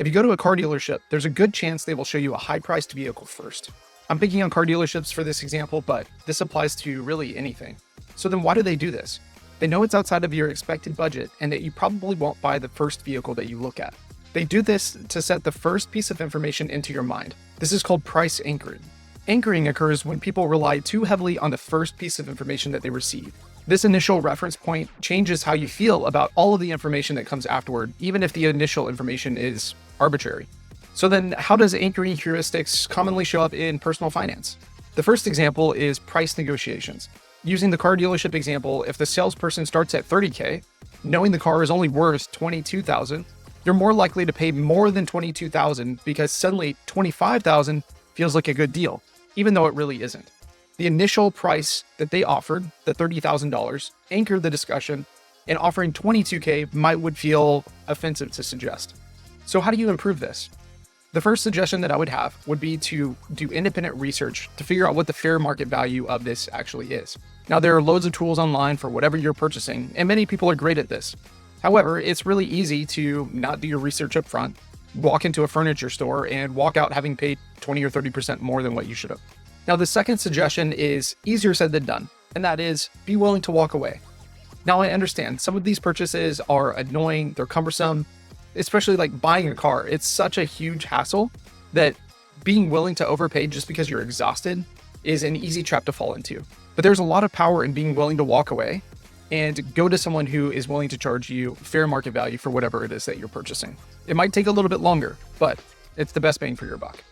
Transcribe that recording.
If you go to a car dealership, there's a good chance they will show you a high-priced vehicle first. I'm picking on car dealerships for this example, but this applies to really anything. So then why do they do this? They know it's outside of your expected budget and that you probably won't buy the first vehicle that you look at. They do this to set the first piece of information into your mind. This is called price anchoring. Anchoring occurs when people rely too heavily on the first piece of information that they receive. This initial reference point changes how you feel about all of the information that comes afterward, even if the initial information is arbitrary. So then how does anchoring heuristics commonly show up in personal finance? The first example is price negotiations. Using the car dealership example, if the salesperson starts at $30K, knowing the car is only worth $22,000, you're more likely to pay more than $22,000 because suddenly $25,000 feels like a good deal, even though it really isn't. The initial price that they offered, the $30,000, anchored the discussion, and offering $22K would feel offensive to suggest. So how do you improve this? The first suggestion that I would have would be to do independent research to figure out what the fair market value of this actually is. Now, there are loads of tools online for whatever you're purchasing, and many people are great at this. However, it's really easy to not do your research up front, walk into a furniture store, and walk out having paid 20 or 30% more than what you should have. Now, the second suggestion is easier said than done, and that is be willing to walk away. Now, I understand some of these purchases are annoying, they're cumbersome, especially like buying a car. It's such a huge hassle that being willing to overpay just because you're exhausted is an easy trap to fall into. But there's a lot of power in being willing to walk away and go to someone who is willing to charge you fair market value for whatever it is that you're purchasing. It might take a little bit longer, but it's the best bang for your buck.